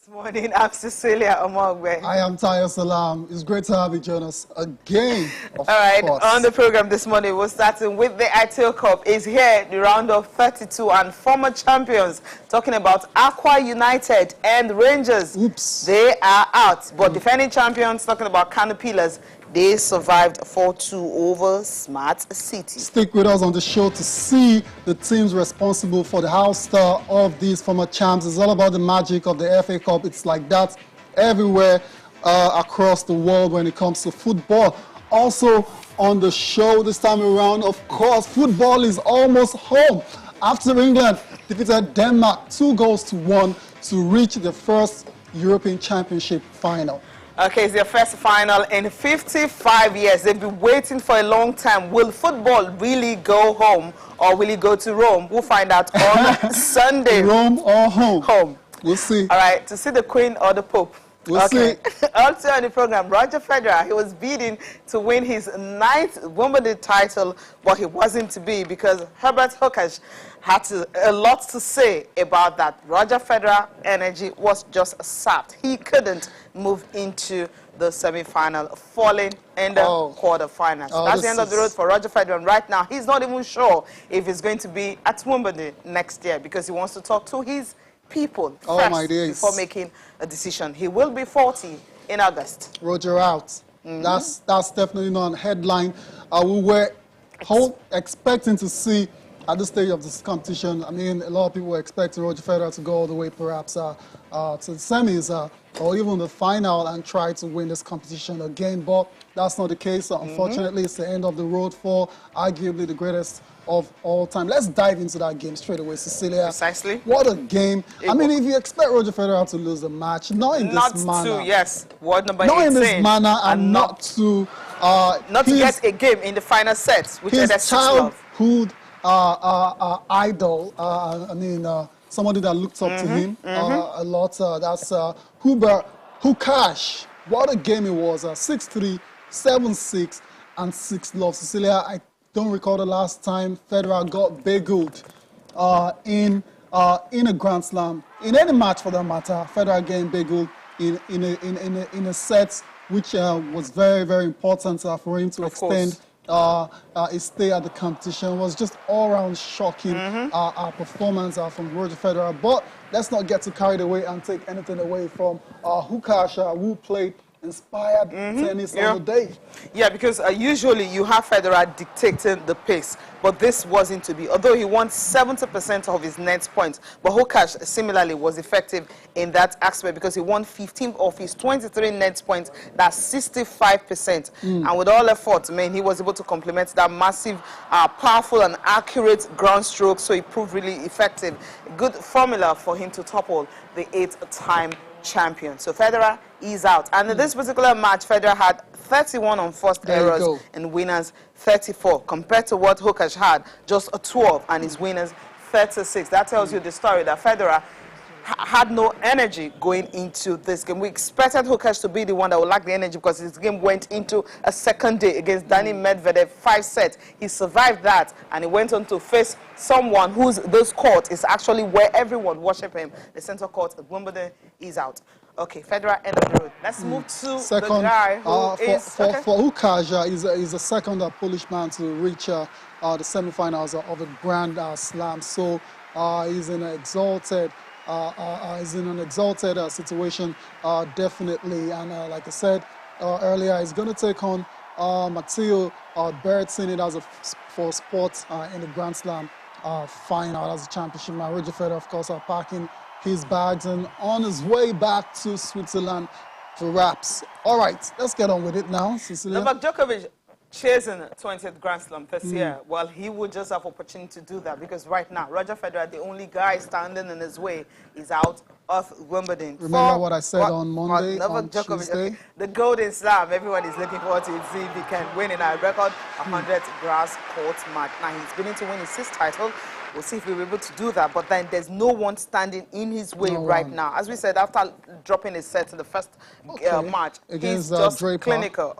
This morning, I'm Cecilia Omogbe. I am Tayo Salam. It's great to have you join us again. All right, course. on the program this morning, we're starting with the ITO Cup. Is here, the round of 32, and former champions talking about Aqua United and Rangers. Oops. They are out, but defending champions talking about Kano Pillars. They survived 4-2 over Smart City. Stick with us on the show to see the teams responsible for the house star of these former champs. It's all about the magic of the FA Cup. It's like that everywhere across the world when it comes to football. Also on the show this time around, of course, football is almost home. After England defeated Denmark 2-1 to reach the first European Championship final. Okay, it's their first final in 55 years. They've been waiting for a long time. Will football really go home or will it go to Rome? We'll find out on Sunday. Rome or home? Home. We'll see. All right, to see the Queen or the Pope. We'll see. Also on the program, Roger Federer, he was bidding to win his 9th Wimbledon title, but he wasn't to be because Herbert Hookash had a lot to say about that. Roger Federer energy was just sapped. He couldn't move into the semi-final, falling in the quarterfinals. That's the end of the road for Roger Federer. And right now, he's not even sure if he's going to be at Wimbledon next year because he wants to talk to his people first before making a decision. He will be 40 in August. Roger out. That's definitely not a headline. We were expecting to see at this stage of this competition. I mean, a lot of people were expecting Roger Federer to go all the way perhaps to the semis or even the final and try to win this competition again, but that's not the case. Unfortunately, it's the end of the road for arguably the greatest of all time. Let's dive into that game straight away, Cecilia. Precisely. What a game. I mean, if you expect Roger Federer to lose the match, not in this manner. Word number 18. Not in this manner and not to... not to get a game in the final set, which is his childhood idol, I mean, somebody that looked up to him a lot. That's Hookash. What a game it was. 6-3, 7-6, and 6-love. Cecilia, I don't recall the last time Federer got beguiled in a Grand Slam. In any match for that matter, Federer getting beguiled in a set which was very, very important for him to extend his stay at the competition. Was just all-round shocking performance from Roger Federer. But let's not get too carried away and take anything away from Hookash, who played inspired tennis on the day. Yeah, because usually you have Federer dictating the pace, but this wasn't to be. Although he won 70% of his net points, but Hookash similarly was effective in that aspect because he won 15 of his 23 net points. That's 65%. And with all effort, man, he was able to complement that massive, powerful and accurate ground stroke, so he proved really effective. Good formula for him to topple the 8th-time champion. So Federer is out. And in this particular match, Federer had 31 on forced errors and winners 34, compared to what Hookash had, just a 12, and his winners 36. That tells you the story that Federer had no energy going into this game. We expected Hookash to be the one that would lack the energy because his game went into a second day against Danny Medvedev, 5 sets. He survived that, and he went on to face someone whose this court is actually where everyone worship him. The center court at Wimbledon is out. Okay, Federer, end of the road. Let's move to the guy who for Hookash, he's a second Polish man to reach the semifinals of a Grand Slam. So he's in an exalted situation, definitely. And like I said earlier, he's going to take on Matteo Berrettini for sports in the Grand Slam final as a championship. Now, Roger Federer, of course, are packing his bags and on his way back to Switzerland for wraps. All right, let's get on with it now, Cecilia. Novak Djokovic chasing 20th Grand Slam this year. Well, he would just have opportunity to do that because right now, Roger Federer, the only guy standing in his way, is out of Wimbledon. Remember what I said on Monday, Novak Djokovic, Tuesday? The Golden Slam, everyone is looking forward to see if he can win in a record 100 grass court match. Now, he's beginning to win his 6th title. We'll see if we're able to do that, but then there's no one standing in his way right now. As we said, after dropping his set in the first match, against he's just Draper. clinical.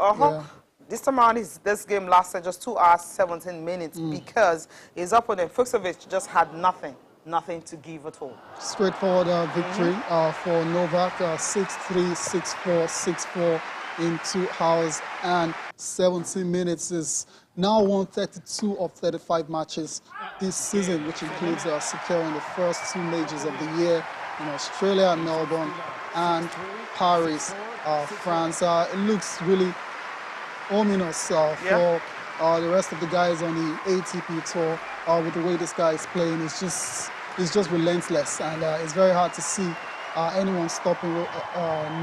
This time around, this game lasted just 2 hours, 17 minutes because his opponent, Fuchsovic, just had nothing. nothing to give at all. Straightforward victory for Novak, 6-3, 6-4, 6-4 in 2 hours and 17 minutes. Is now won 32 of 35 matches this season, which includes securing the first 2 majors of the year in Australia, Melbourne, and Paris, France. It looks really ominous for the rest of the guys on the ATP tour. With the way this guy is playing, it's just relentless, and it's very hard to see anyone stopping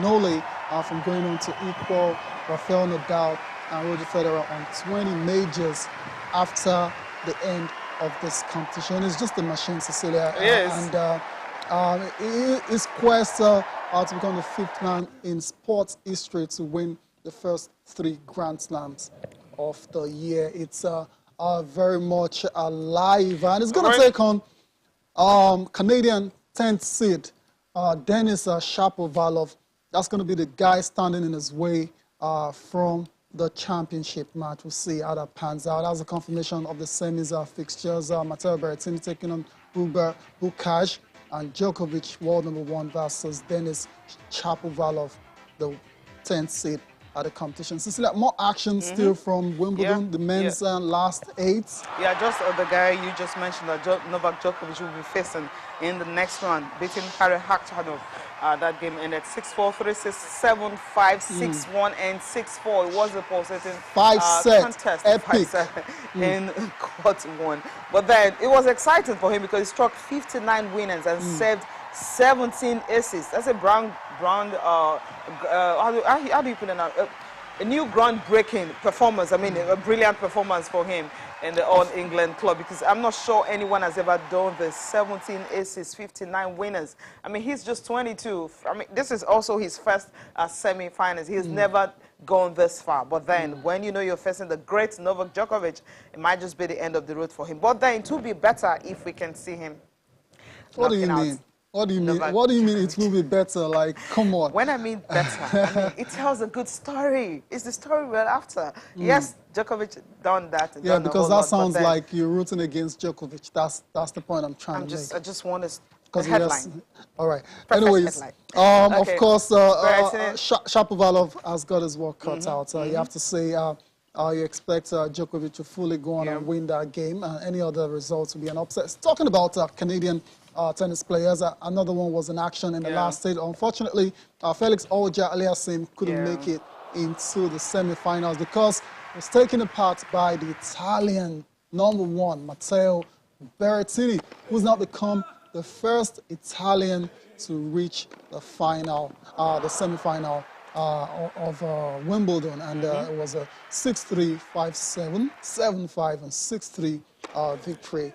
Nole from going on to equal Rafael Nadal and Roger Federer on 20 majors after the end of this competition. It's just a machine, Cecilia. Yes. And his quest to become the 5th man in sports history to win the first 3 Grand Slams of the year. It's very much alive, and it's going to take on Canadian 10th seed Denis Shapovalov. That's going to be the guy standing in his way from the championship match. We'll see how that pans out. That's a confirmation of the semis fixtures. Matteo Berrettini taking on Hubert Hurkacz, and Djokovic, world #1, versus Denis Shapovalov, the 10th seed at the competition. Cecilia, more action still from Wimbledon, the men's last 8. Yeah, just the guy you just mentioned, Novak Djokovic, will be facing in the next round, beating KAREEM. That game ended 6-4, 3-6, 7-5, 6-1, and 6-4. It was a pulsating 5-set contest, epic in court 1. But then it was exciting for him because he struck 59 winners and saved 17 aces. That's a how do you put it now? A new groundbreaking performance. I mean, a brilliant performance for him in the All England club, because I'm not sure anyone has ever done the 17 aces, 59 winners. I mean, he's just 22. I mean, this is also his first semi-finals. He's never gone this far. But then, when you know you're facing the great Novak Djokovic, it might just be the end of the road for him. But then, it will be better if we can see him. What do you mean? What do you mean? What do you mean it will be better? Like, come on. When I mean better, I mean, it tells a good story. It's the story we're after. Yes, Djokovic done that. Yeah, because that sounds like you're rooting against Djokovic. That's the point I'm trying to make. I just want to headline. All right. Perfect Anyways, headline. Of course, Shapovalov has got his work cut out. You have to say you expect Djokovic to fully go on and win that game. Any other results will be an upset. Talking about Canadian tennis players, another one was in action in the last stage. Unfortunately, Felix Auger-Aliassime couldn't make it into the semi-finals because he was taken apart by the Italian #1, Matteo Berrettini, who's now become the first Italian to reach the final, the semi-final of Wimbledon, and it was a 6-3, 5-7, 7-5, and 6-3 victory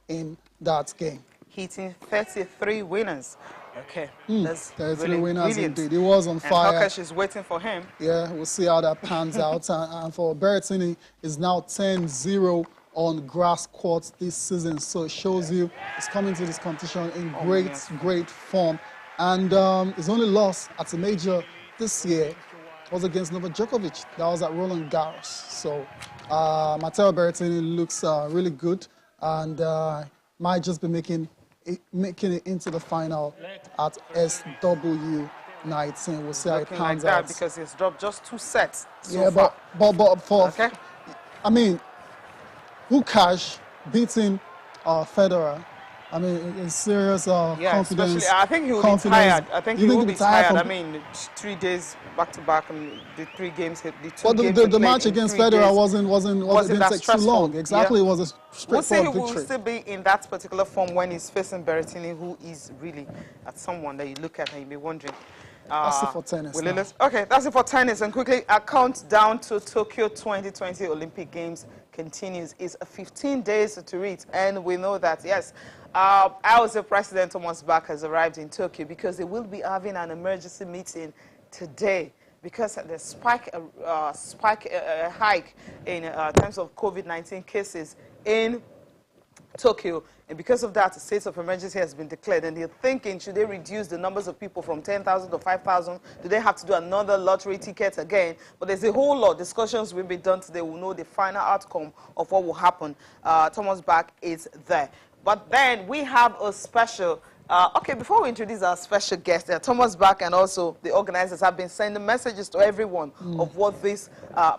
in that game. Hitting 33 winners. Okay, that's 33 really winners brilliant. Indeed. He was on fire. And Hurkacz is waiting for him. Yeah, we'll see how that pans out. And for Berrettini, is now 10-0 on grass courts this season. So it shows you he's coming to this competition in great form. And his only loss at a major this year was against Novak Djokovic. That was at Roland Garros. So Matteo Berrettini looks really good, and might just be making it into the final at SW19. We'll see how it pans out. Because he's dropped just 2 sets. But for I mean, Hurkacz beating Federer. I mean, in serious confidence. Especially, I think he will be tired. I think he will be tired. I mean, 3 days back to back, and the 3 games, the 2 games. The match against Federer didn't take too long. Exactly, it was a straightforward victory. He will still be in that particular form when he's facing Berrettini, who is really at someone that you look at and you'll be wondering. That's it for tennis. Okay, that's it for tennis. And quickly, a countdown to Tokyo 2020 Olympic Games continues. It's 15 days to reach, and we know that, yes, our President Thomas Bach has arrived in Tokyo because they will be having an emergency meeting today because the hike in terms of COVID-19 cases in Tokyo, and because of that, a state of emergency has been declared, and they're thinking, should they reduce the numbers of people from 10,000 to 5,000? Do they have to do another lottery ticket again? But there's a whole lot of discussions will be done today. We'll know the final outcome of what will happen. Thomas Bach is there. But then we have a special, okay, before we introduce our special guest, Thomas Bach and also the organizers have been sending messages to everyone of what this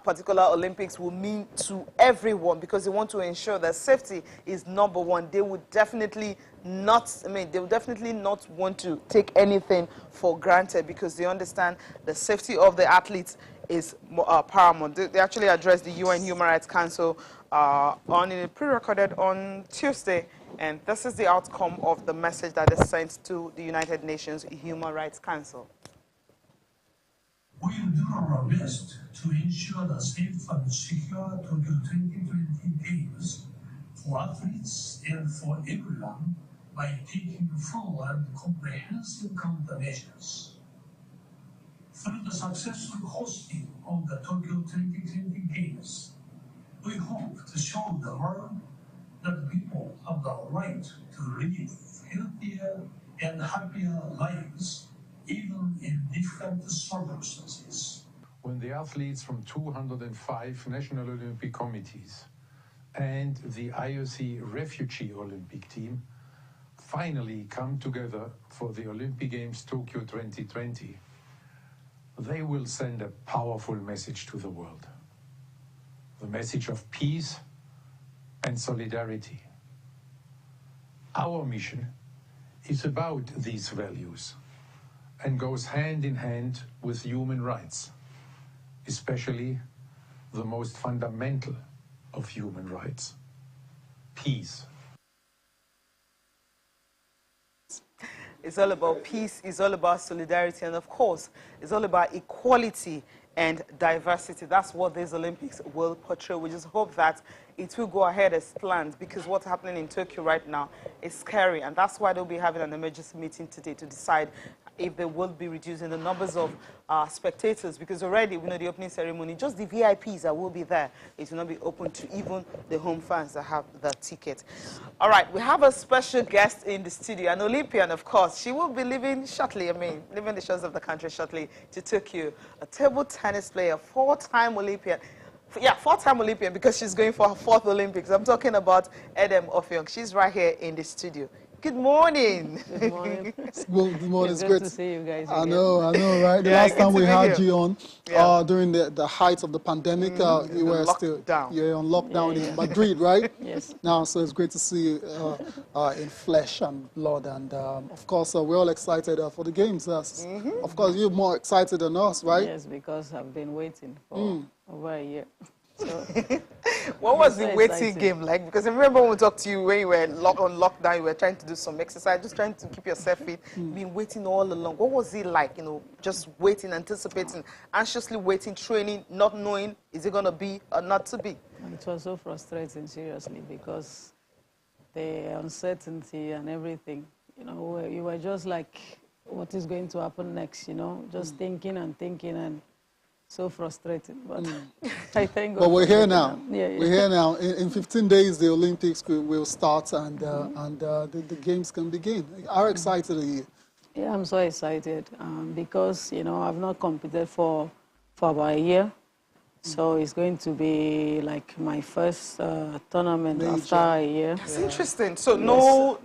particular Olympics will mean to everyone, because they want to ensure that safety is number one. They would definitely not, they will definitely not want to take anything for granted, because they understand the safety of the athletes is paramount. They actually addressed the UN Human Rights Council on a pre-recorded on Tuesday, and this is the outcome of the message that is sent to the United Nations Human Rights Council. We will do our best to ensure the safe and secure Tokyo 2020 Games for athletes and for everyone by taking full and comprehensive countermeasures. Through the successful hosting of the Tokyo 2020 Games, we hope to show the world that people have the right to live healthier and happier lives, even in different circumstances. When the athletes from 205 national Olympic committees and the IOC refugee Olympic team finally come together for the Olympic Games Tokyo 2020, they will send a powerful message to the world. The message of peace and solidarity. Our mission is about these values and goes hand in hand with human rights, especially the most fundamental of human rights, peace. It's all about peace, it's all about solidarity, and of course, it's all about equality and diversity. That's what these Olympics will portray. We just hope that it will go ahead as planned, because what's happening in Tokyo right now is scary, and that's why they'll be having an emergency meeting today to decide if they will be reducing the numbers of spectators, because already we know the opening ceremony, just the VIPs that will be there, it will not be open to even the home fans that have the ticket. All right, we have a special guest in the studio, an Olympian, of course. She will be leaving shortly, leaving the shores of the country shortly to Tokyo. A table tennis player, four-time Olympian. Yeah, four-time Olympian, because she's going for her fourth Olympics. I'm talking about Edem Offiong. She's right here in the studio. Good morning. Good morning. Good morning. It's great to see you guys I again. know, right? The Yeah, last good time to we be had here. you on, Yeah. during the height of the pandemic, you were still on lockdown Yeah. in Madrid, right? Yes. Now, so it's great to see you in flesh and blood, and of course, we're all excited for the games. Of course, you're more excited than us, right? Yes, because I've been waiting for over a year. So, What was so the waiting excited. game like? Because I remember when we talked to you when you were on lockdown, you were trying to do some exercise, just trying to keep yourself fit, been waiting all along. What was it like, just waiting, anticipating, anxiously waiting, training, not knowing, is it going to be or not to be? It was so frustrating, seriously, because the uncertainty and everything, you were just like, what is going to happen next, just thinking and so frustrating. But I thank God. But we're here now. Yeah. We're here now. In 15 days, the Olympics will start, and the games can begin. How excited are you? Yeah, I'm so excited because, I've not competed for about a year. So it's going to be like my first tournament after a year. That's interesting. So no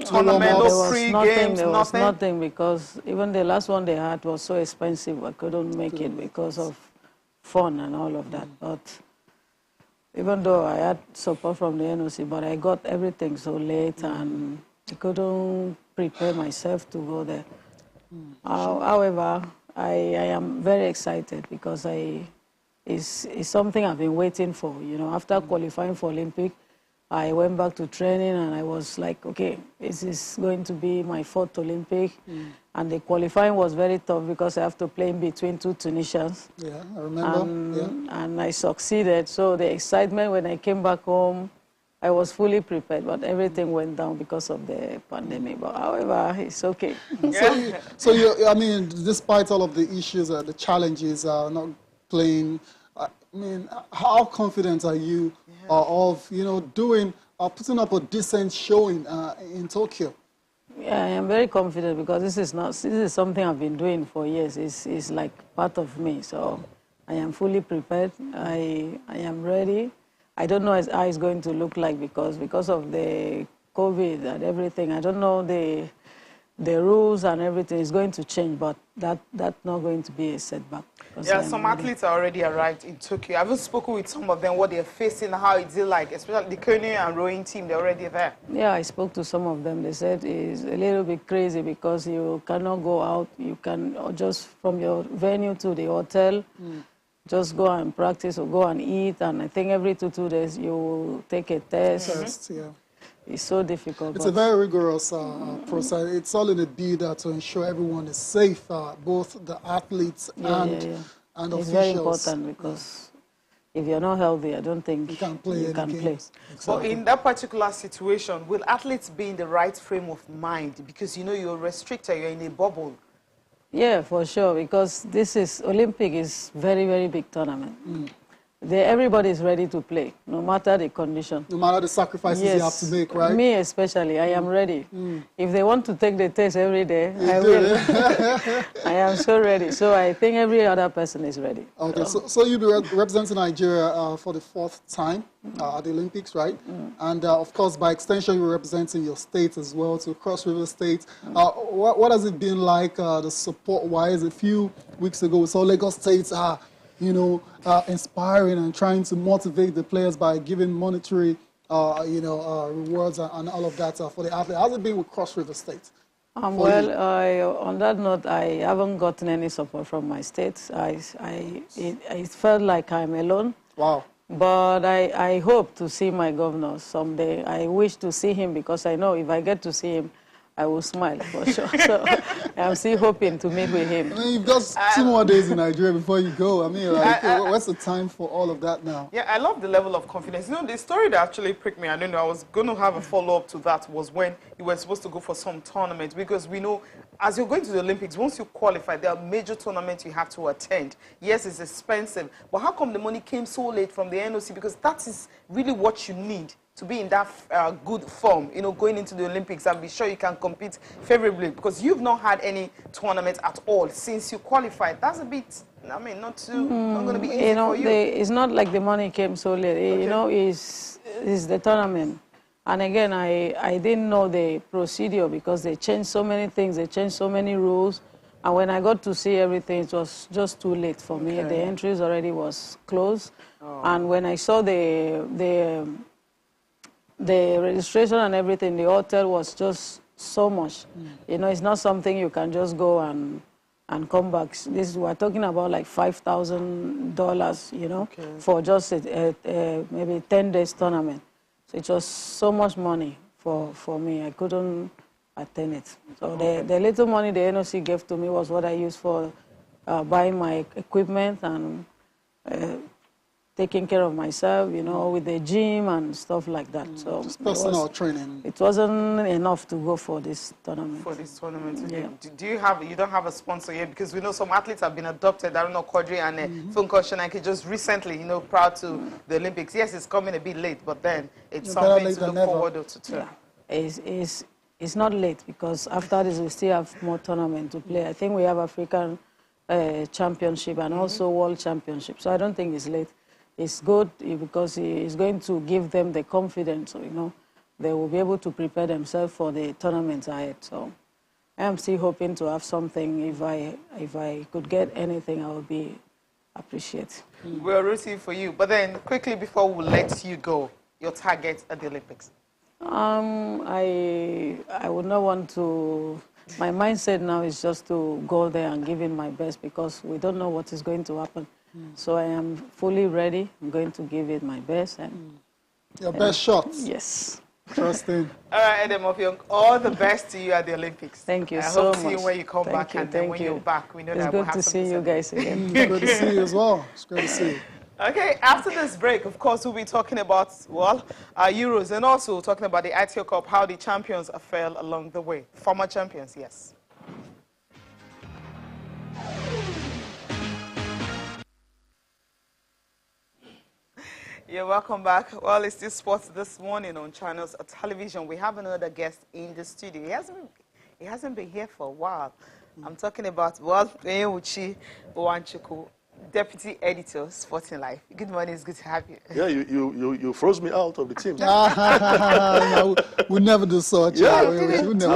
tournament, no pre-games, There was nothing? nothing, because even the last one they had was so expensive. I couldn't make it because of fun and all of that. But even though I had support from the NOC, but I got everything so late and I couldn't prepare myself to go there. However, I am very excited because it's something I've been waiting for. After qualifying for Olympic, I went back to training and I was like, okay, this is going to be my fourth Olympic. And the qualifying was very tough because I have to play in between two Tunisians. Yeah, I remember. And I succeeded. So the excitement when I came back home, I was fully prepared, but everything went down because of the pandemic. But however, it's okay. So despite all of the issues, the challenges, not playing, how confident are you of putting up a decent showing in Tokyo? Yeah, I am very confident because this is something I've been doing for years. It's like part of me. So I am fully prepared. I am ready. I don't know how it's going to look like because of the COVID and everything, I don't know the rules and everything is going to change, but that's not going to be a setback. Yeah, some athletes are already arrived in Tokyo. I haven't spoken with some of them, what they're facing, how it's like, especially the canoe and rowing team, they're already there. Yeah, I spoke to some of them. They said it's a little bit crazy because you cannot go out. You can just from your venue to the hotel, just go and practice or go and eat. And I think every 2 days you take a test. Yeah. It's so difficult. It's a very rigorous process. It's all in a bid to ensure everyone is safe, both the athletes and officials. It's very important because if you're not healthy, I don't think you can play. Exactly. But in that particular situation, will athletes be in the right frame of mind? Because, you know, you're restricted, you're in a bubble. Yeah, for sure, because this is Olympic is very, very big tournament. Everybody is ready to play, no matter the condition. No matter the sacrifices you have to make, right? Me especially, I am ready. If they want to take the test every day, I will. I am so ready. So I think every other person is ready. Okay, so you'll be representing Nigeria for the 4th time at the Olympics, right? And of course, by extension, you're representing your state as well, to Cross River State. What has it been like, the support-wise? A few weeks ago, we saw Lagos State you know, inspiring and trying to motivate the players by giving monetary, rewards and all of that for the athlete. How's it been with Cross River State? Well, on that note, I haven't gotten any support from my state. It felt like I'm alone. Wow. But I hope to see my governor someday. I wish to see him because I know if I get to see him, I will smile for sure. So I'm still hoping to meet with him. I mean, you've got 2 more days in Nigeria before you go. I mean, like, what's the time for all of that now? Yeah, I love the level of confidence. You know, the story that actually pricked me, I don't know, I was going to have a follow-up to that, was when you were supposed to go for some tournament, because we know as you're going to the Olympics, once you qualify, there are major tournaments you have to attend. Yes, it's expensive, but how come the money came so late from the NOC? Because that is really what you need to be in that good form, you know, going into the Olympics and be sure you can compete favorably, because you've not had any tournament at all since you qualified. That's a bit, I mean, not going to be easy for you. It's not like the money came so late. Okay. You know, it's the tournament. And again, I didn't know the procedure because they changed so many things. They changed so many rules. And when I got to see everything, it was just too late for me. The entries already was closed. And when I saw the registration and everything, the hotel was just so much. You know, it's not something you can just go and come back. We're talking about like $5,000, you know, for just maybe 10 days tournament. So it was so much money for me. I couldn't attend it. So the little money the NOC gave to me was what I used for buying my equipment and taking care of myself, you know, with the gym and stuff like that. So just personal training. It wasn't enough to go for this tournament. For this tournament, yeah. You don't have a sponsor yet? Because we know some athletes have been adopted. I don't know, Quadri and Funko Shanaki just recently, you know, proud to the Olympics. Yes, it's coming a bit late, but then it's something to look forward to. Yeah. It's not late because after this we still have more tournament to play. I think we have African Championship and also World Championship. So I don't think it's late. It's good because it's going to give them the confidence, you know, they will be able to prepare themselves for the tournaments ahead. So I am still hoping to have something. If I could get anything, I would be appreciated. We're rooting for you. But then quickly before we let you go, your target at the Olympics? I would not want to. My mindset now is just to go there and give it my best because we don't know what is going to happen. So I am fully ready. I'm going to give it my best. And, your best shots? Yes. Interesting. All right, Edemofiong, all the best to you at the Olympics. Thank you so much. I hope to see you when you come back and then when you're back. We know it's that good we'll have to see you guys again. It's good to see you as well. It's great to see you. Okay, after this break, of course, we'll be talking about, well, Euros and also talking about the ITO Cup, how the champions fell along the way. Former champions, yes. Yeah, welcome back. Well, it's still sports this morning on Channels Television. We have another guest in the studio. He hasn't been here for a while. I'm talking about, well, Uchi Wanchuku. Deputy Editor, Sporting Life. Good morning, it's good to have you. Yeah, you froze me out of the team. No, we never do such. Yeah, We never do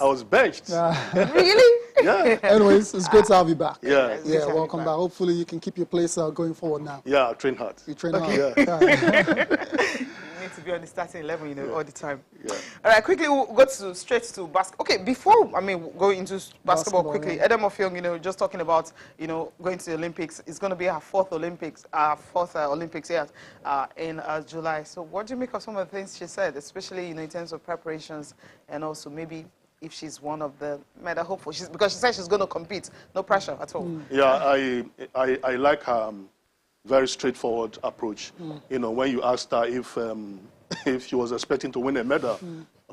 I was benched. Really? Yeah. Anyways, it's good to have you back. Yeah. Yeah, welcome back. Hopefully you can keep your place going forward now. Yeah, I train hard. You train hard. Yeah. You need to be on the starting 11, you know, all the time. Yeah. All right, quickly we'll go straight to basketball. Okay, before go into basketball quickly, yeah. Edem Offiong, you know, just talking about, you know, going to the Olympics. It's going to be our fourth Olympics, yes, in July. So what do you make of some of the things she said, especially, you know, in terms of preparations and also maybe if she's one of the medal hopeful? Because she said she's going to compete, no pressure at all. Yeah, I like her very straightforward approach. You know, when you asked her if she was expecting to win a medal,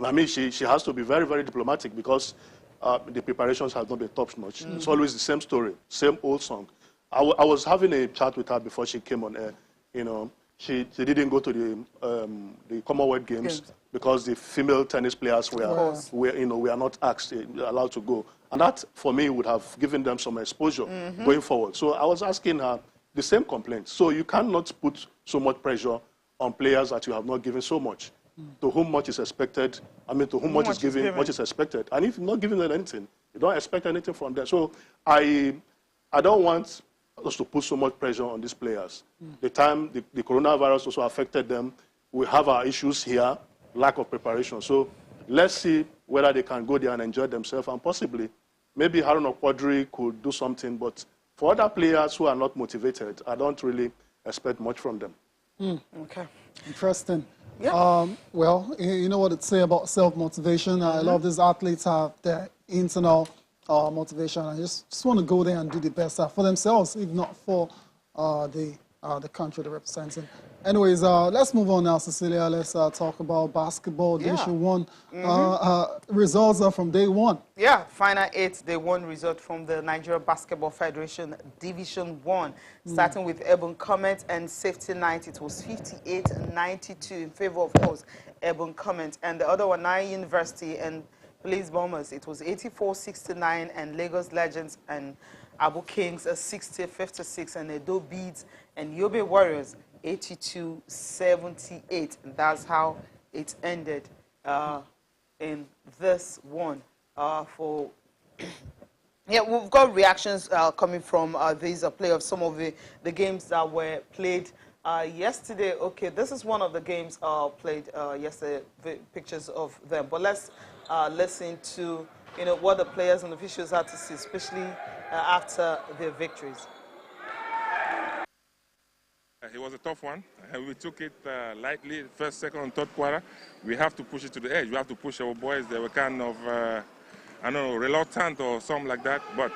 I mean, she has to be very, very diplomatic because the preparations have not been top-notch. It's always the same story, same old song. I was having a chat with her before she came on air. You know, she didn't go to the Commonwealth Games because the female tennis players were not allowed to go. And that, for me, would have given them some exposure going forward. So I was asking her the same complaint. So you cannot put so much pressure on players that you have not given so much. To whom much is expected, I mean, to whom much is given, much is expected. And if you're not giving them anything, you don't expect anything from them. So I don't want us to put so much pressure on these players. The time the coronavirus also affected them, we have our issues here, lack of preparation. So let's see whether they can go there and enjoy themselves, and possibly, maybe Haruna Quadri could do something, but for other players who are not motivated, I don't really expect much from them. Okay. Interesting. Yeah. Well, you know what it say about self-motivation. I love these athletes have their internal motivation. I just want to go there and do the best for themselves, if not for the country they're representing. Anyways, let's move on now, Cecilia. Let's talk about basketball. Division 1 results are from day 1. Yeah, final 8, day 1 result from the Nigeria Basketball Federation Division 1. Starting with Ebon Comet and Safety Night, it was 58-92 in favor of, course, Ebon Comet. And the other one, Nine University and Police Bombers, it was 84-69, and Lagos Legends and Abu Kings 60-56, and Edo Beads and Yobe Warriors 82-78. And that's how it ended in this one. Yeah, we've got reactions coming from these playoffs, some of the games that were played yesterday. Okay, this is one of the games played yesterday, the pictures of them. But let's listen to, you know, what the players and officials had to say, especially after their victories. It was a tough one. We took it lightly, first, second, and third quarter. We have to push it to the edge. We have to push our boys. They were kind of, I don't know, reluctant or something like that. But,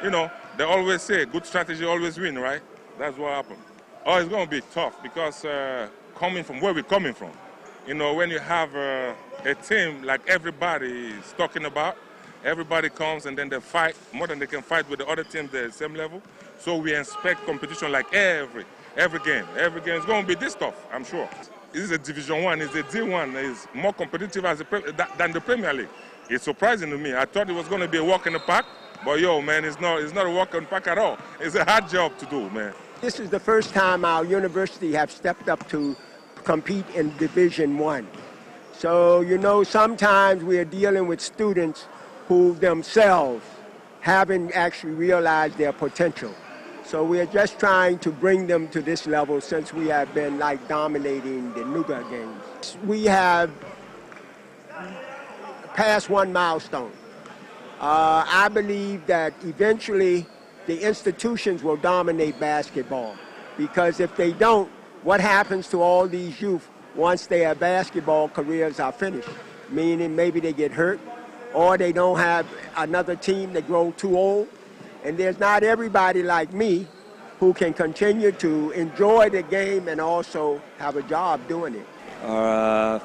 you know, they always say good strategy always win, right? That's what happened. Oh, it's going to be tough because coming from where we're coming from, you know, when you have a team like everybody is talking about, everybody comes and then they fight more than they can fight with the other teams at the same level. So we expect competition like every game. Every game is going to be this tough, I'm sure. This is a Division 1, it's a D1, it's more competitive than the Premier League. It's surprising to me. I thought it was going to be a walk in the park, but yo, man, it's not a walk in the park at all. It's a hard job to do, man. This is the first time our university have stepped up to compete in Division 1. So, you know, sometimes we are dealing with students who themselves haven't actually realized their potential. So we're just trying to bring them to this level since we have been like dominating the Nuga games. We have passed one milestone. I believe that eventually the institutions will dominate basketball, because if they don't, what happens to all these youth once their basketball careers are finished? Meaning maybe they get hurt, or they don't have another team, they grow too old. And there's not everybody like me who can continue to enjoy the game and also have a job doing it.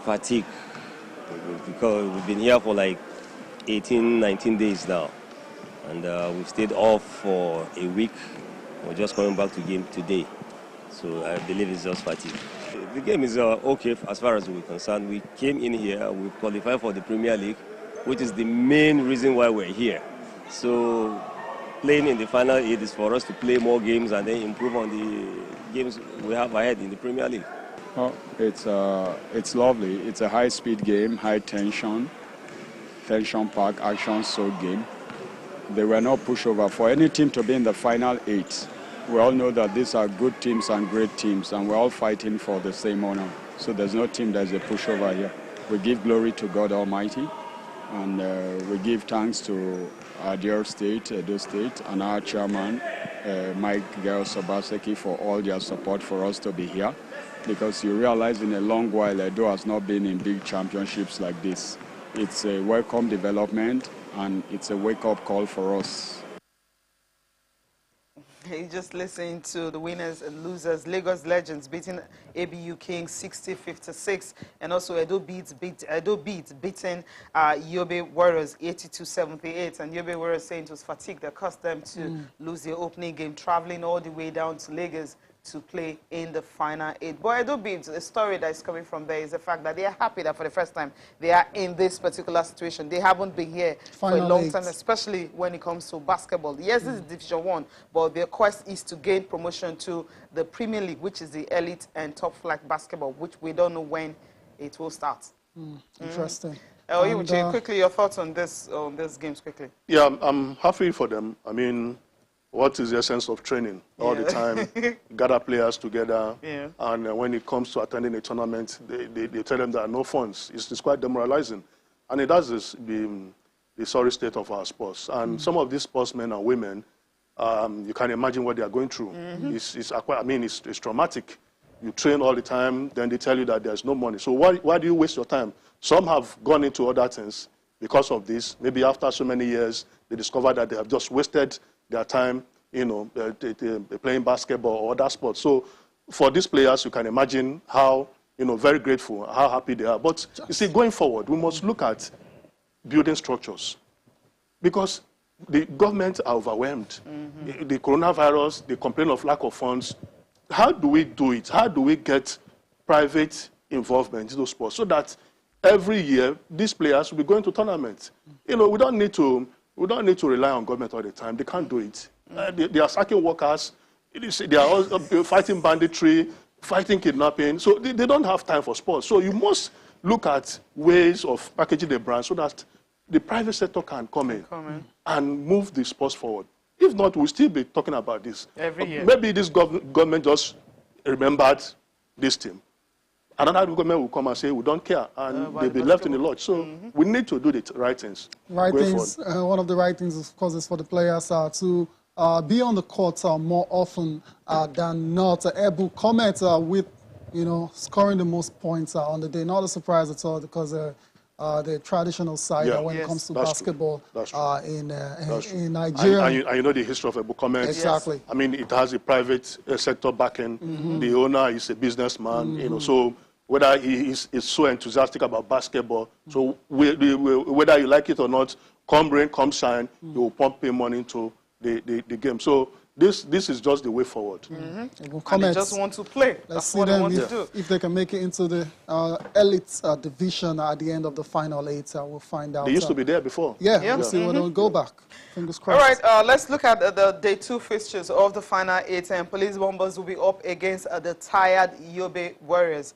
Fatigue, because we've been here for like 18, 19 days now. And we stayed off for a week. We're just coming back to game today. So I believe it's just fatigue. The game is okay as far as we're concerned. We came in here, we qualified for the Premier League, which is the main reason why we're here. So playing in the final 8 is for us to play more games and then improve on the games we have ahead in the Premier League. Oh, it's lovely. It's a high-speed game, high tension pack, action-soaked game. There were no pushover. For any team to be in the final 8, we all know that these are good teams and great teams, and we're all fighting for the same honor. So there's no team that's a pushover here. We give glory to God Almighty, and we give thanks to our dear state, Edo State, and our chairman, Mike Obaseki, for all their support for us to be here. Because you realize in a long while, Edo has not been in big championships like this. It's a welcome development, and it's a wake-up call for us. You just listened to the winners and losers. Lagos Legends beating ABU Kings 60-56, and also Edo Beats beating Yobe Warriors 82-78. And Yobe Warriors saying it was fatigue that caused them to lose their opening game, traveling all the way down to Lagos to play in the final 8. But Edo Beats, the story that is coming from there is the fact that they are happy that for the first time they are in this particular situation. They haven't been here for a long time, especially when it comes to basketball. Yes, this is Division 1, but their quest is to gain promotion to the Premier League, which is the elite and top flight basketball, which we don't know when it will start. Interesting. Quickly, your thoughts on these games, quickly. Yeah, I'm happy for them. I mean, what is the essence of training all the time? Gather players together, and when it comes to attending a tournament, they tell them there are no funds. It's quite demoralizing. And it does this, the sorry state of our sports. And some of these sportsmen and women, you can imagine what they are going through. It's traumatic. You train all the time, then they tell you that there's no money. So why do you waste your time? Some have gone into other things because of this. Maybe after so many years, they discover that they have just wasted their time, playing basketball or other sports. So for these players, you can imagine how, very grateful, how happy they are. But you see, going forward, we must look at building structures, because the government are overwhelmed. The coronavirus, they complain of lack of funds. How do we do it? How do we get private involvement in those sports so that every year these players will be going to tournaments? We don't need to rely on government all the time. They can't do it. They are sacking workers. They are all fighting banditry, fighting kidnapping. So they don't have time for sports. So you must look at ways of packaging the brand so that the private sector can come in and move the sports forward. If not, we'll still be talking about this. Every year. Maybe this government just remembered this team. Another government will come and say, we don't care, and they'll be left in the lurch. So we need to do the right things. Right things. One of the right things, of course, is for the players to be on the court more often than not. Ebu, comment with, scoring the most points on the day. Not a surprise at all, because the traditional side when it comes to basketball in Nigeria. And you know the history of Ebu comment. Exactly. I mean, it has a private sector backing. The owner is a businessman, so whether he is so enthusiastic about basketball, so whether you like it or not, come rain, come shine, he will pump in money into the game. So this is just the way forward. And they just want to play. Let's see them if they can make it into the elite division at the end of the final 8. We'll find out. They used to be there before. We'll see when they'll go back. Fingers crossed. All right, let's look at the day 2 fixtures of the final 8. And Police Bombers will be up against the tired Yobe Warriors.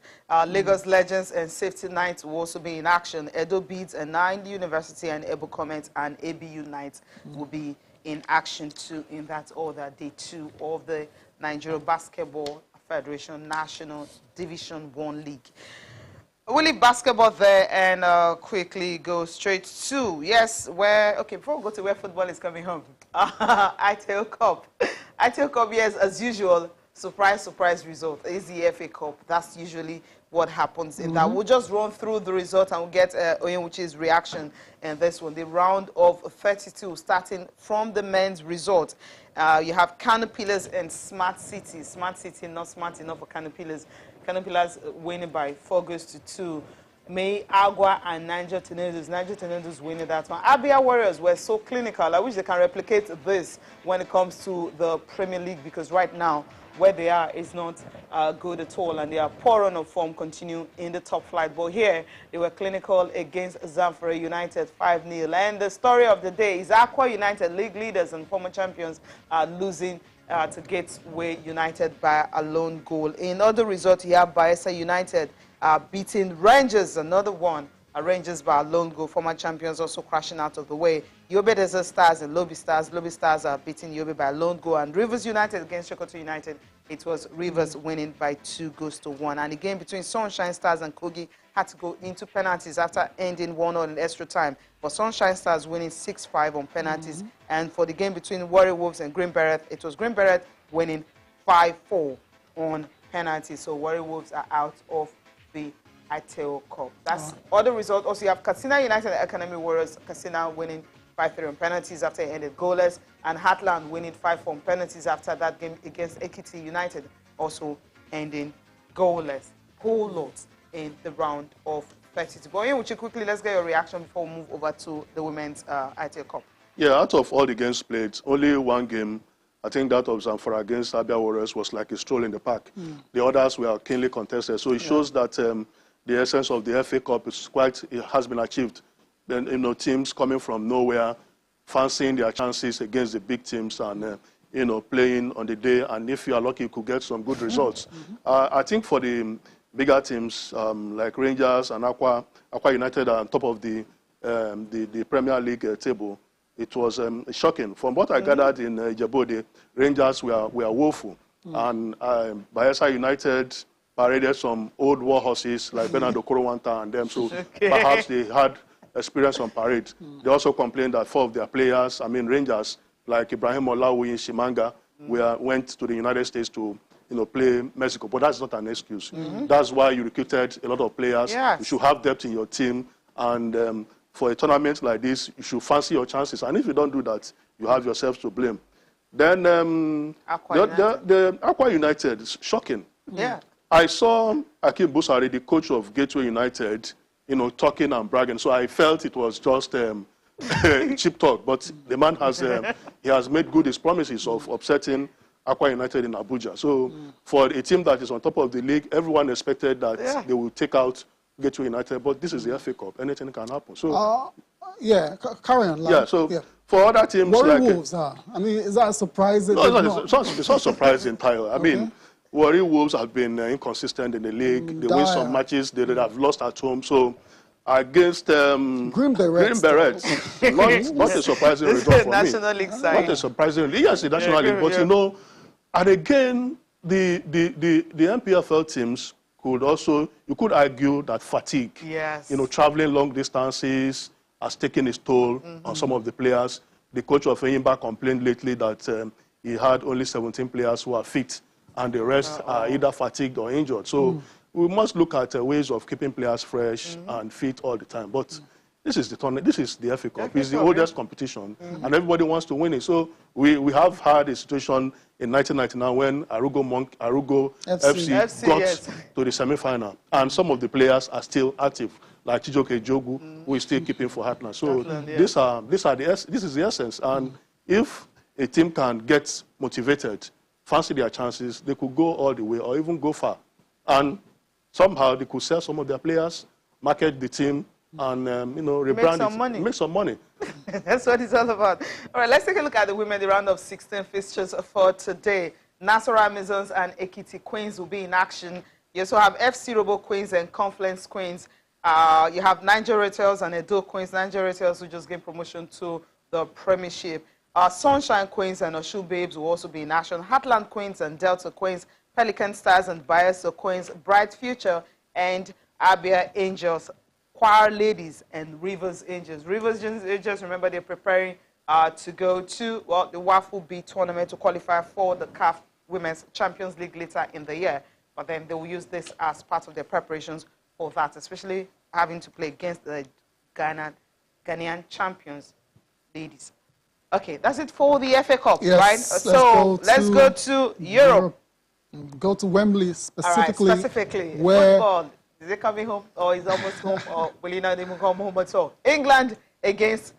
Lagos Legends and Safety Knights will also be in action. Edo Beats and Nine University and Ebu Comment and ABU Knights will be in action too in that order. Day 2 of the Nigeria Basketball Federation National Division 1 League. We'll leave basketball there and quickly go straight to, before we go to where football is coming home, ITL Cup. ITL Cup, yes, as usual, surprise result is the FA Cup. That's usually what happens in that. We'll just run through the result and we'll get Oyenwuchi's reaction in this one. The round of 32, starting from the men's result. You have Kano Pillars and Smart City. Smart City not smart enough for Kano Pillars. Kano Pillars winning by 4 goals to 2. May Agua and Niger Tornadoes. Niger Tornadoes winning that one. Abia Warriors were so clinical. I wish they can replicate this when it comes to the Premier League, because right now where they are is not good at all, and they are poor run of form continue in the top flight. But here they were clinical against Zamfara United 5-0. And the story of the day is Aqua United, league leaders and former champions, are losing to Gateway United by a lone goal. In other results, you have Bayelsa United beating Rangers, another one. Rangers by a lone goal. Former champions also crashing out of the way. Yobe Desert Stars and Lobby Stars. Lobby Stars are beating Yobe by a lone goal. And Rivers United against Sokoto United. It was Rivers winning by 2-1. And the game between Sunshine Stars and Kogi had to go into penalties after ending 1-0 in extra time. But Sunshine Stars winning 6-5 on penalties. And for the game between Warrior Wolves and Green Beret, it was Green Beret winning 5-4 on penalties. So Warrior Wolves are out of the ITEL Cup. That's other result. Also, you have Katsina United and Academy Warriors. Katsina winning 5-3 on penalties after it ended goalless, and Heartland winning 5-4 on penalties after that game against Ekiti United, also ending goalless. Whole lot in the round of 32. But in which quickly, let's get your reaction before we move over to the women's ITEL Cup. Yeah, out of all the games played, only one game, I think that of Zamfara against Abia Warriors, was like a stroll in the park. The others were keenly contested. So it shows that the essence of the FA Cup is it has been achieved. Then, you know, teams coming from nowhere, fancying their chances against the big teams and, you know, playing on the day. And if you are lucky, you could get some good results. I think for the bigger teams like Rangers and Aqua United are on top of the Premier League table. It was shocking. From what I gathered in Ijebu, Rangers were woeful. And Bayelsa United paraded some old war horses like Bernardo Korowanta and them. So perhaps they had experience on parade. They also complained that 4 of their players, Rangers, like IBRAHIM Olawi in Shimanga, went to the United States to play Mexico. But that's not an excuse. That's why you recruited a lot of players. Yes. You should have depth in your team. And for a tournament like this, you should fancy your chances. And if you don't do that, you have yourselves to blame. Then the Aqua United is shocking. Yeah. I saw Akim Busari, the coach of Gateway United, talking and bragging. So I felt it was just cheap talk. But the man has he has made good his promises of upsetting Aqua United in Abuja. So for a team that is on top of the league, everyone expected that they will take out Gateway United. But this is the FA Cup. Anything can happen. So carry on. Yeah. So for other teams, Warrior Wolves, is that surprising? No, it's not surprising, Tyler. I mean, Warrior Wolves have been inconsistent in the league. They win some matches. They have lost at home. So against Green Berets, not a surprising result for me. National League side. Not a surprising. Yes, the National League. But and again, the MPFL teams could also, you could argue that fatigue. Yes. Traveling long distances has taken its toll on some of the players. The coach of Eyimba complained lately that he had only 17 players who are fit, and the rest are either fatigued or injured. So we must look at ways of keeping players fresh and fit all the time. But this is the tournament. This is the FA Cup. It's the oldest competition, and everybody wants to win it. So we have had a situation in 1999 when Arugo FC got to the semi-final, and some of the players are still active, like Chijoke Jogu, who is still keeping for Heartland. So this is the essence. And if a team can get motivated, fancy their chances, they could go all the way or even go far. And somehow they could sell some of their players, market the team, and rebrand make some money. That's what it's all about. All right, let's take a look at the women, the round of 16 fixtures for today. Nasarawa Amazons and Ekiti Queens will be in action. You also have FC Robo Queens and Confluence Queens. You have Nigeria Rattles and Edo Queens. Nigeria Rattles who just gained promotion to the Premiership. Sunshine Queens and Oshu Babes will also be in action. Heartland Queens and Delta Queens. Pelican Stars and Bayelsa Queens. Bright Future and Abia Angels. Choir Ladies and Rivers Angels. Rivers Angels, remember, they're preparing to go to the WAFU B tournament to qualify for the CAF Women's Champions League later in the year. But then they will use this as part of their preparations for that, especially having to play against the Ghanaian champions, ladies. Okay, that's it for the FA Cup, right? So let's go to Europe. Go to Wembley specifically. All right, specifically, where football Is he coming home or is almost home or will he not even come home at all? England against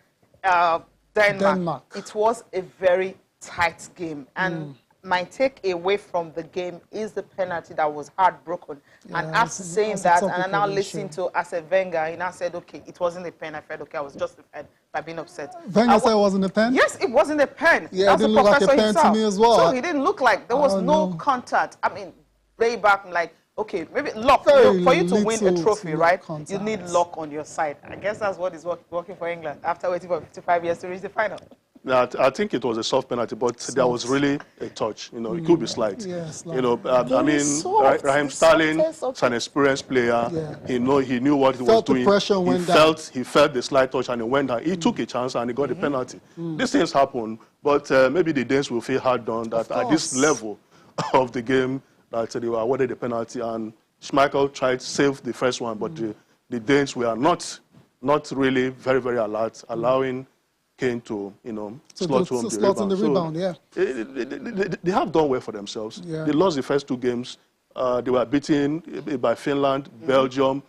Denmark. It was a very tight game. And my take away from the game is the penalty that was heartbroken. Yeah, and after saying that, and I now listened to Arsene Wenger, he now said, okay, it wasn't a pen. I felt, okay, I was justified by being upset. Wenger said it wasn't a pen? Yes, it wasn't a pen. Yeah, it didn't look like a pen to me as well. So he didn't look like, there was no contact. I mean, way back, I'm like, okay, maybe luck. For you to win a trophy, right, you need luck on your side. I guess that's what is working for England after waiting for 55 years to reach the final. Yeah, I think it was a soft penalty, but there was really a touch. You know, it could be slight. Yeah, you know, I mean, Raheem Sterling is an experienced player. Yeah. He knew what he was doing. Pressure went down. He felt the slight touch and he went down. He took a chance and he got the penalty. These things happen, but maybe the Danes will feel hard done that at this level of the game that they were awarded the penalty, and Schmeichel tried to save the first one, but the Danes were not really very, very alert, allowing Kane to, you know, slot home the rebound. They have done well for themselves. Yeah. They lost the first 2 games. They were beaten by Finland, Belgium.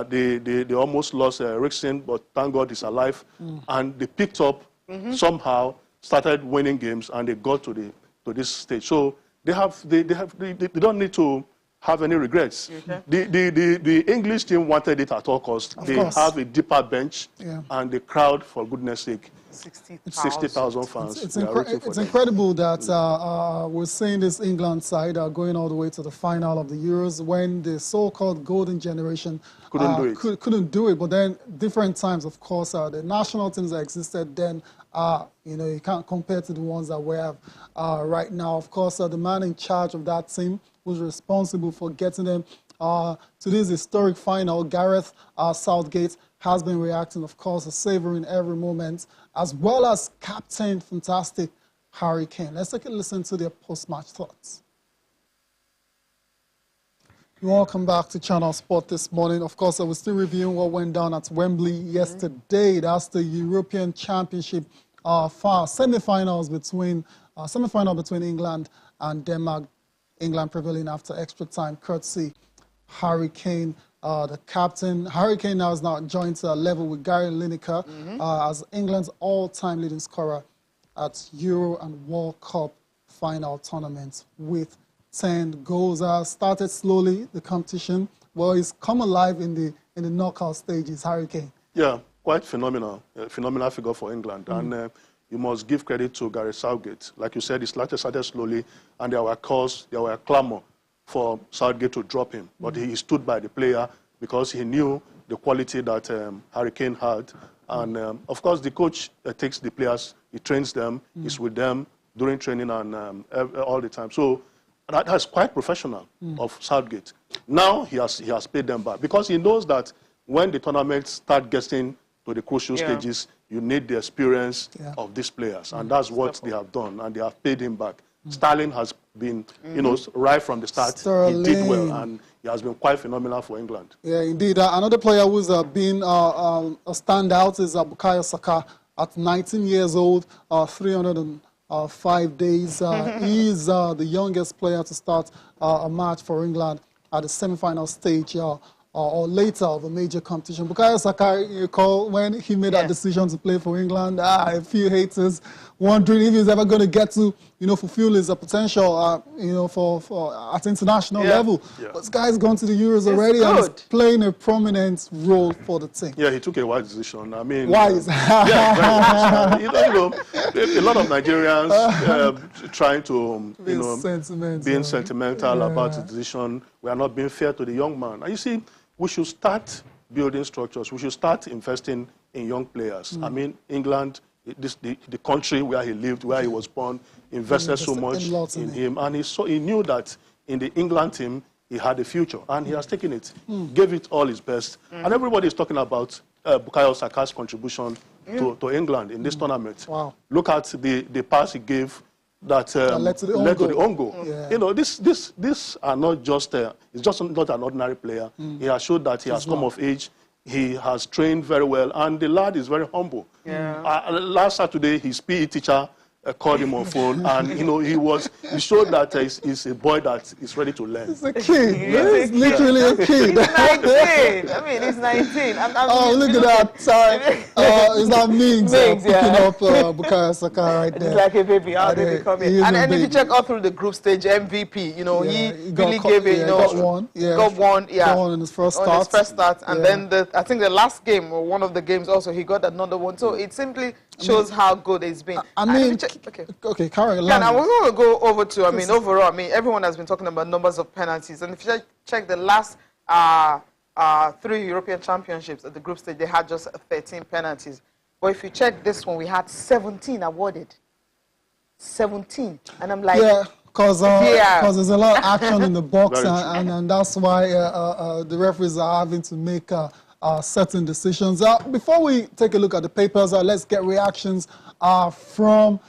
They almost lost Eriksen, but thank God he's alive. And they picked up somehow, started winning games, and they got to this stage. So they don't need to have any regrets. The English team wanted it at all costs. They have a deeper bench, and the crowd, for goodness sake, 60,000 fans. It's incredible that we're seeing this England side going all the way to the final of the Euros when the so-called golden generation couldn't do it. But then different times, of course, the national teams that existed then, you know, you can't compare to the ones that we have right now. Of course, the man in charge of that team was responsible for getting them to this historic final. Gareth Southgate has been reacting, of course, savoring every moment, as well as Captain Fantastic Harry Kane. Let's take a listen to their post-match thoughts. Welcome back to Channel Sport this morning. Of course, we're still reviewing what went down at Wembley yesterday. That's the European Championship semi-final between England and Denmark. England prevailing after extra time, courtesy Harry Kane, the captain. Harry Kane now is joined level with Gary Lineker as England's all-time leading scorer at Euro and World Cup final tournaments with 10 goals. Started slowly, the competition. Well, he's come alive in the knockout stages, Harry Kane. Yeah, quite phenomenal. Phenomenal figure for England. And you must give credit to Gareth Southgate. Like you said, he started slowly, and there were calls, there were clamor for Southgate to drop him. But he stood by the player because he knew the quality that Harry Kane had. And, of course, the coach takes the players, he trains them, he's with them during training and all the time. So that's quite professional of Southgate. Now he has paid them back because he knows that when the tournament start getting to the crucial stages, you need the experience of these players. And that's what they have done, and they have paid him back. Sterling has been, you know, right from the start, he did well, and he has been quite phenomenal for England. Yeah, indeed. Another player who's been a standout is Bukayo Saka at 19 years old, 305 days. He is the youngest player to start a match for England at the semi-final stage or later of a major competition. Bukayo Saka, you recall when he made that decision to play for England, a few haters wondering if he's ever going to get to, you know, fulfill his potential, you know, for at international level. But this guy's gone to the Euros already and is playing a prominent role for the team. Yeah, he took a wise decision. I mean, wise. Yeah, very much. You know, a lot of Nigerians trying to, you know, being sentimental about the decision. We are not being fair to the young man. And you see, we should start building structures. We should start investing in young players. I mean, England, the country where he lived, where he was born, invested so much in him. And he knew that in the England team, he had a future. And he has taken it, gave it all his best. And everybody is talking about Bukayo Saka's contribution to England in this tournament. Wow. Look at the pass he gave that led to the own goal. You know, this are not just, it's just not an ordinary player. He has showed that he has come of age. He has trained very well, and the lad is very humble. Last Saturday, his PE teacher called him on phone, and he showed that he's a boy that is ready to learn. He's a kid. He's literally a kid. He's 19. I mean, he's 19. Oh, look at that. Sorry. Is that Mings picking up Bukayo Saka right there? He's like a baby. How did he come in? And if you check all through the group stage, MVP, he really gave it, got one. Yeah. Got one in his first start. And then I think the last game, or one of the games also, he got another one. So it simply shows how good it's been. I mean, okay, carry on. I was going to go over to, overall, everyone has been talking about numbers of penalties. And if you check the last 3 European championships at the group stage, they had just 13 penalties. But if you check this one, we had 17 awarded. 17. And I'm like... Yeah, because there's a lot of action in the box, and that's why the referees are having to make certain decisions. Before we take a look at the papers, let's get reactions from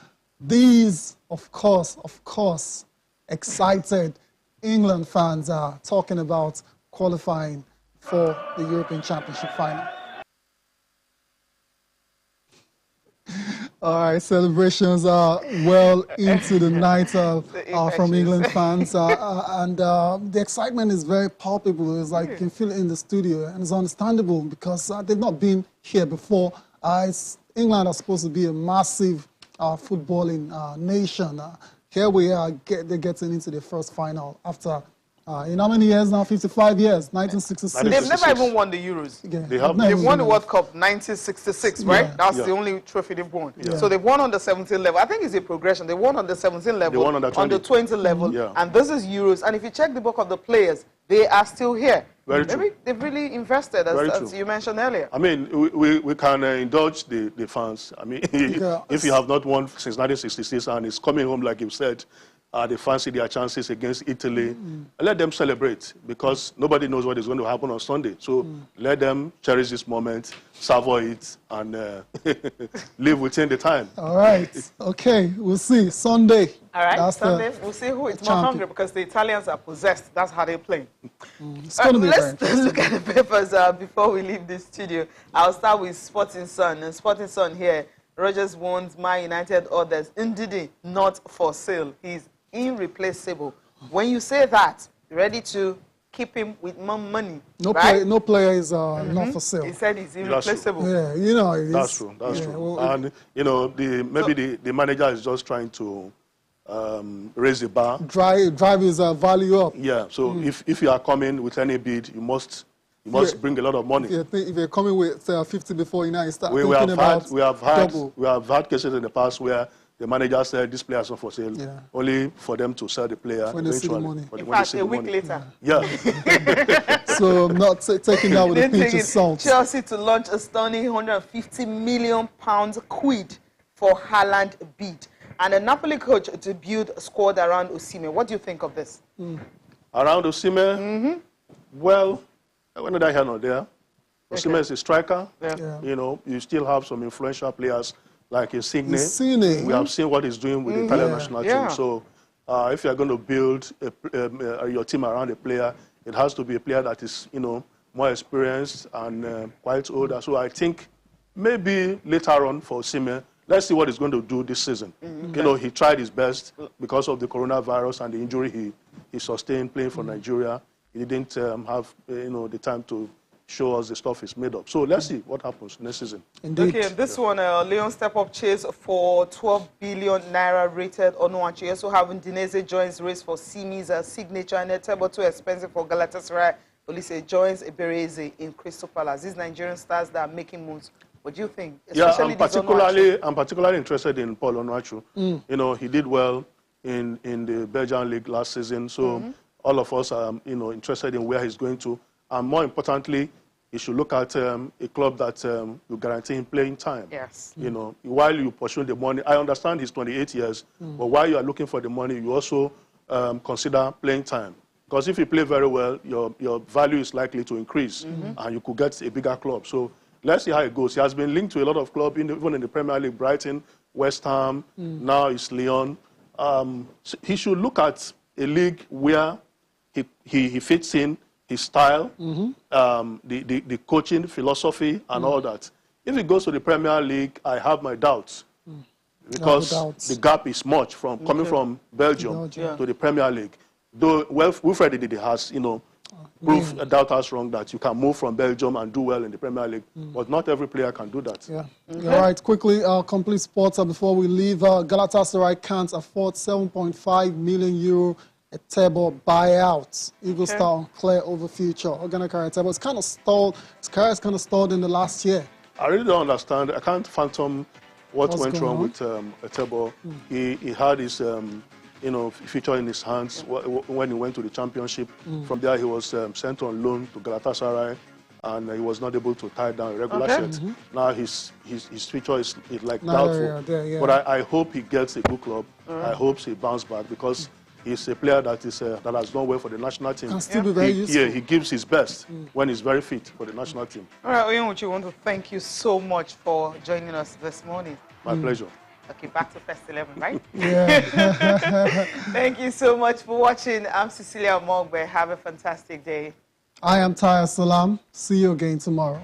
these, of course, excited England fans talking about qualifying for the European Championship final. All right, celebrations are well into the night from England fans, and the excitement is very palpable. It's like you can feel it in the studio, and it's understandable because they've not been here before. England are supposed to be a massive footballing nation. Here we are, they're getting into their first final after, in how many years now? 55 years, 1966. They've never even won the Euros. Yeah, they've won the World Cup 1966, right? Yeah. That's the only trophy they've won. Yeah. So they've won on the 17 level. I think it's a progression. They won on the 17 level, they won on the 20 level, and this is Euros. And if you check the book of the players, they are still here. Very true. They've really invested, as you mentioned earlier. I mean, we can indulge the fans. I mean, if you have not won since 1966 and it's coming home, like you said, they fancy their chances against Italy. Let them celebrate, because nobody knows what is going to happen on Sunday. So let them cherish this moment, savor it, and live within the time. All right. Okay. We'll see. Sunday. All right. Sunday, we'll see who is more hungry, because the Italians are possessed. That's how they play. It's going to be let's look at the papers before we leave this studio. I'll start with Sporting Sun. And Sporting Sun here, Rogers warns Man United others. Ndidi not for sale. He's irreplaceable. When you say that, you're ready to keep him with more money. No player is not for sale. He said he's irreplaceable. Yeah, you know it is. That's true. That's true. And maybe the manager is just trying to raise the bar, drive his value up. Yeah. So if you are coming with any bid, you must bring a lot of money. If you're coming with 50 before, you start we thinking about double. We have had cases in the past where the manager said this player is not for sale, only for them to sell the player when they see the money. In fact, a week later. Yeah. So I'm not taking that with a pinch of salt. Chelsea to launch a stunning £150 million quid for Haaland bid. And a Napoli coach to build a squad around Osimhen. What do you think of this? Around Osimhen? Well, when did I hear not there? Osimhen is a striker. You still have some influential players like Insigne. We have seen what he's doing with the Italian national team. So if you're going to build your team around a player, it has to be a player that is, more experienced and quite older. So I think maybe later on for Osimhen, let's see what he's going to do this season. He tried his best because of the coronavirus and the injury he sustained playing for Nigeria. He didn't have the time to show us the stuff is made up. So let's see what happens next season. Indeed. Okay, this one, Leon step-up chase for 12 billion naira rated Onuachu. Also having Dinese joins race for Simi's signature, and Etebo too expensive for Galatasaray. Olise joins Ebereze in Crystal Palace. These Nigerian stars that are making moves. What do you think? I'm particularly interested in Paul Onuachu. He did well in the Belgian league last season. So all of us are interested in where he's going to. And more importantly, you should look at a club that will guarantee him playing time. Yes. While you pursue the money, I understand he's 28 years, but while you are looking for the money, you also consider playing time. Because if you play very well, your value is likely to increase, and you could get a bigger club. So let's see how it goes. He has been linked to a lot of clubs, even in the Premier League, Brighton, West Ham, now it's Lyon. So he should look at a league where he fits in, his style, the coaching philosophy, and all that. If he goes to the Premier League, I have my doubts. because without. the gap is much from coming from Belgium Belgium. to the Premier League. Though Wilfred Ndidi has, you know, proved doubt us wrong that you can move from Belgium and do well in the Premier League, but not every player can do that. Yeah. All right, quickly, complete sports before we leave. Galatasaray can't afford 7.5 million euro Etebo buyout. Eagle Star unclear over future. Oganakari Etebo, it's kind of stalled. His career is kind of stalled in the last year. I really don't understand. I can't fathom what went wrong with Etebo. He had his you know, future in his hands when he went to the championship. From there, he was sent on loan to Galatasaray, and he was not able to tie down a regular shirt. Now his future is like doubtful. But I hope he gets a good club. I hope he bounces back because he's a player that is that has done well for the national team. Can still be very useful. Yeah, he gives his best when he's very fit for the national team. All right, Oyunwuchi, we want to thank you so much for joining us this morning. My pleasure. Okay, back to First 11, right? Yeah. Thank you so much for watching. I'm Cecilia Mogbe. Have a fantastic day. I am Taya Salam. See you again tomorrow.